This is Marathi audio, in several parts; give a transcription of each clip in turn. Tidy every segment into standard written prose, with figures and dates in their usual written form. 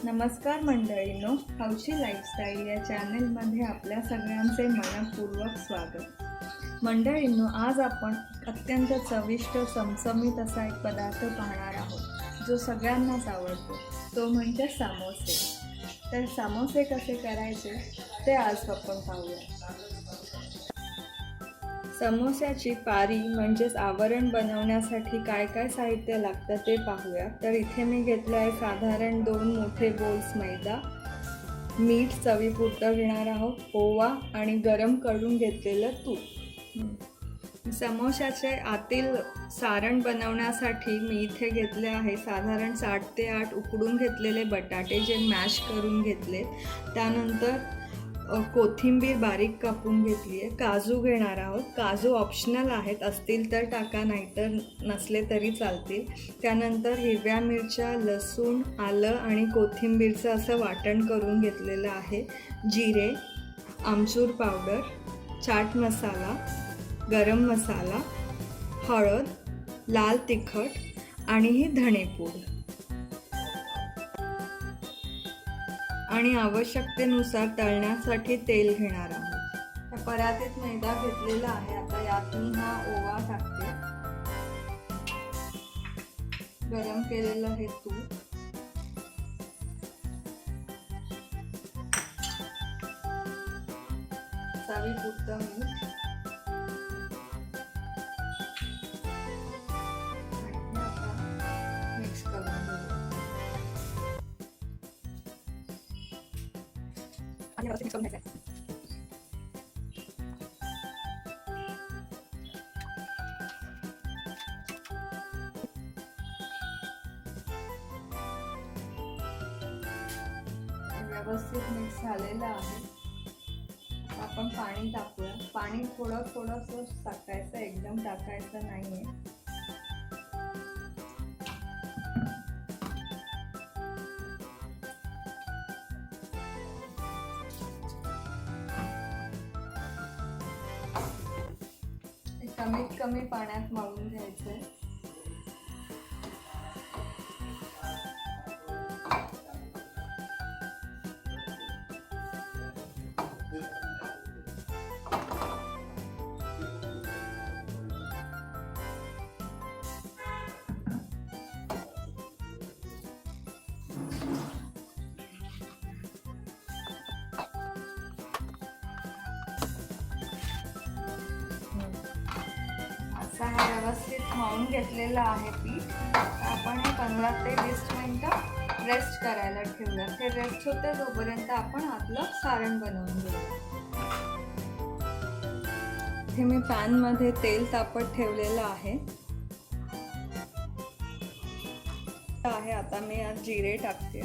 नमस्कार मंडळींनो, हौशी लाईफस्टाईल या चॅनेलमध्ये आपल्या सगळ्यांचे मनपूर्वक स्वागत। मंडळींनो, आज आपण अत्यंत चविष्ट चमचमीत असा एक पदार्थ पाहणार आहोत जो सगळ्यांनाच आवडतो, तो म्हणजे समोसे। तर समोसे कसे करायचे ते आज आपण पाहूया। समोस्याची पारी म्हणजेच आवरण बनवण्यासाठी काय काय साहित्य लागतं ते पाहूया। तर इथे मी घेतलं आहे साधारण 2 मोठे बोल्स मैदा, मीठ चवीपुरतं घेणार आहोत, ओवा आणि गरम करून घेतलेलं तूप। समोस्याचे आतील सारण बनवण्यासाठी मी इथे घेतले आहे साधारण 7 ते 8 उकडून घेतलेले बटाटे जे मॅश करून घेतले। त्यानंतर कोथिंबीर बारीक कापून घेतली आहे, काजू घेणार आहोत। काजू ऑप्शनल आहेत, असतील तर टाका, नाहीतर नसले तरी चालतील। त्यानंतर हिरव्या मिरच्या, लसूण, आलं आणि कोथिंबीरचं असं वाटण करून घेतलेलं आहे। जिरे, आमचूर पावडर, चाट मसाला, गरम मसाला, हळद, लाल तिखट आणि ही धणेपूड आणि आवश्यकतेनुसार तळण्यासाठी तेल घेणार आहोत। त्या परातीत मैदा घेतलेला आहे। आता यात मी हा ओवा टाकते, गरम केलेलं हे तूप, चवीपुरतं मीठ मिक्स करून घेऊ। व्यवस्थित मिक्स झालेलं आहे। आपण पाणी टाकूया। पाणी थोडं थोडंसं टाकायचं, एकदम टाकायचं नाहीये। कमीत कमी पाण्यात मळून घ्यायचंय। असा हे व्यवस्थित मळून घेतलेलं आहे पीठ। आपण हे 15 ते 20 मिनिटं रेस्ट करायला ठेवूया। ते रेस्ट होते तोपर्यंत आपण आपलं सारण बनवून घेऊया। इथे मी पॅन मध्ये तेल तापत ठेवलेलं आहे। आता मी यात जिरे टाकते।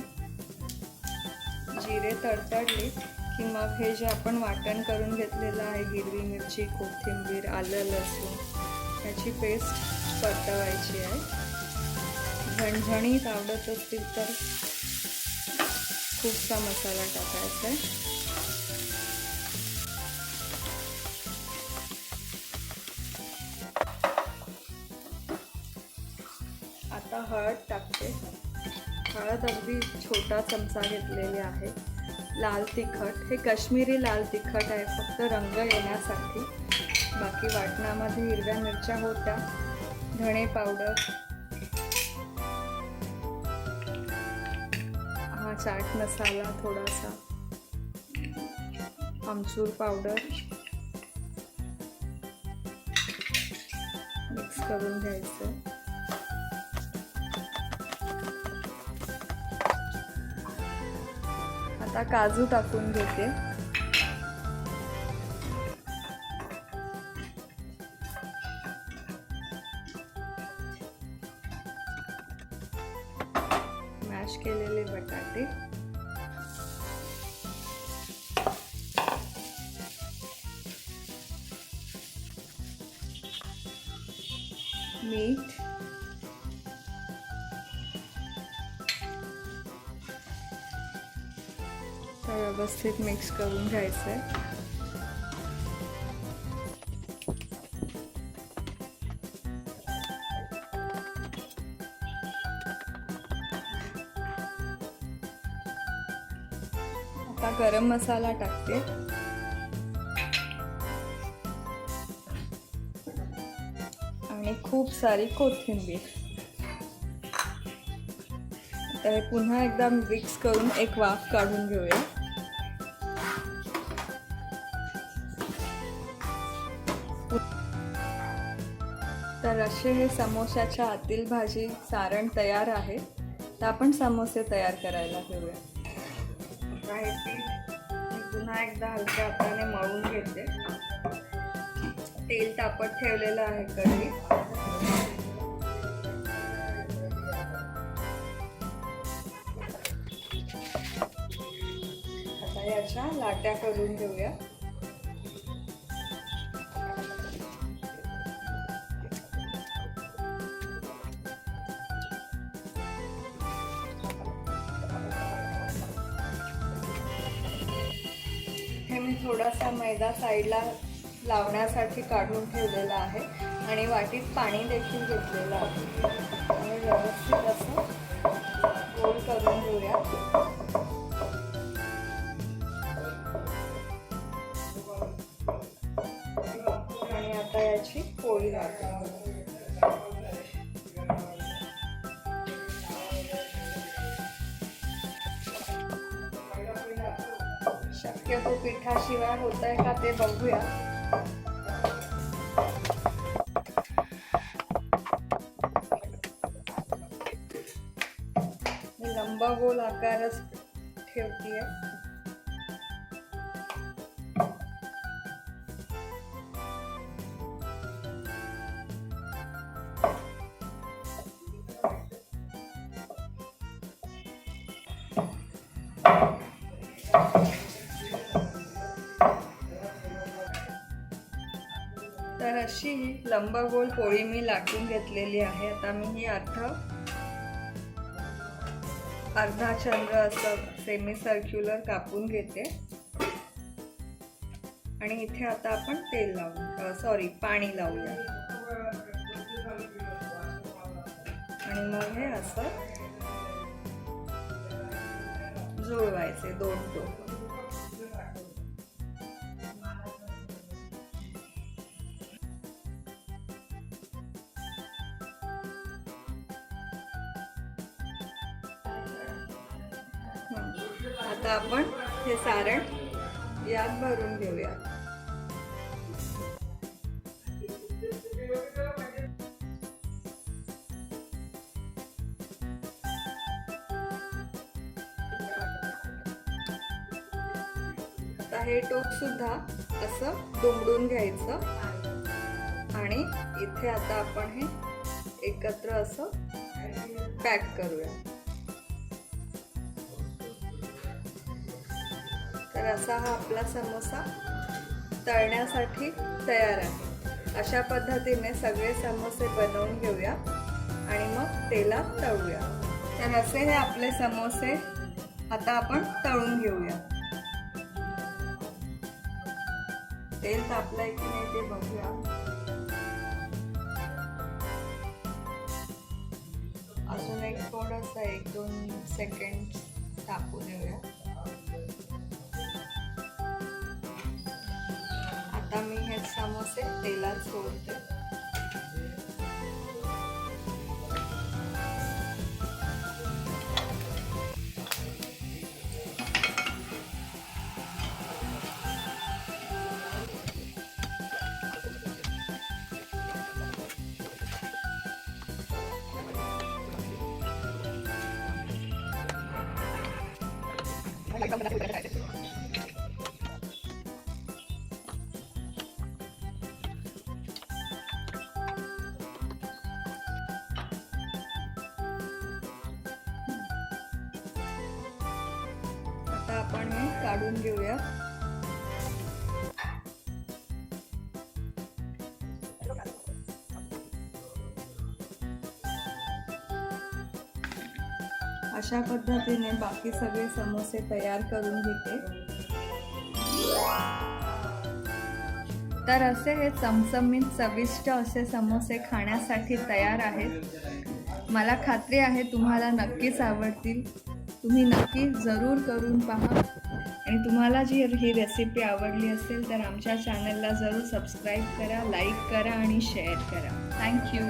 जिरे तडतडले की मग हे जे आपण वाटण करून घेतलेलं आहे, हिरवी मिरची, कोथिंबीर, आलं, लसूण, याची पेस्ट परतवायची आहे। झणझणीत आवडत असतील तर खूपसा मसाला टाकायचा आहे। आता हळद टाकते। हळद अगदी छोटा चमचा घेतलेली आहे। लाल तिखट, हे काश्मीरी लाल तिखट आहे, फक्त रंग येण्यासाठी। बाकी वाटणामध्ये हिरव्या मिरच्या होत्या, धणे पावडर, हा चाट मसाला थोडासा, आमचूर पावडर मिक्स करून घ्यायचं। आता काजू टाकून घेते। मॅश केलेले बटाटे, मीठ, व्यवस्थित मिक्स करून घ्यायचंय। आता गरम मसाला टाकते आणि खूप सारी कोथिंबीर. आता हे पुन्हा एकदा मिक्स करून एक वाफ काढून घेऊया. तर असे हे समोशाच्या आतील भाजी सारण तयार आहे. तर आपण समोसे तयार करायला घेऊया. हे पीठ पुन्हा एकदा हलक्या हाताने मळून घेते. तेल तापत ठेवलेलं आहे कढईत. आता याच्या लाट्या करून घेऊया. हे मी थोडासा मैदा साईडला लावण्यासाठी काढून ठेवलेला आहे आणि वाटीत पाणी देखील घेतलेलं आहे. आणि व्यवस्थित असं गोल करून घेऊया. आणि आता याची पोळी लावूया. शक्यतो पिठाशिवाय होत आहे का ते बघूया. मी लंबगोल आकारच ठेवतीये. तर अशी लंबगोल पोळी मी लाटून घेतलेली आहे. आता मी ही अर्धा चंद्र असं सेमी सर्क्युलर कापून घेते. आणि इथे आता आपण तेल लावू, पाणी लावूया. आणि मग हे असं जुळवायचे दोन टोक. आता आपण हे सारण यात भरून घेऊया. आता हे टोक सुद्धा असं दुमडून घ्यायचं आणि इथे आता आपण हे एकत्र असं पॅक करूया. तर असा हा आपला समोसा तळण्यासाठी तयार आहे. अशा पद्धतीने सगळे समोसे बनवून घेऊया आणि मग तेलात तळूया. तर असे हे आपले समोसे आता आपण तळून घेऊया. तेल तापलंय की नाही ते बघूया. अजून एक थोडंसं 1-2 सेकंड तापू देऊया. आता मी हे समोसे तेलात सोडते. आता आपण हे काढून घेऊया. अशा पद्धतीने बाकी सगळे समोसे तयार करून घेते. तर असे हे चमचमीत चविष्ट असे समोसे खाण्यासाठी तयार आहेत. मला खात्री आहे तुम्हाला नक्कीच आवडतील. तुम्ही नक्की जरूर करून पहा. आणि तुम्हाला जी ही रेसिपी आवडली असेल तर आमच्या चॅनलला जरूर सबस्क्राईब करा, लाईक करा आणि शेअर करा. थँक्यू.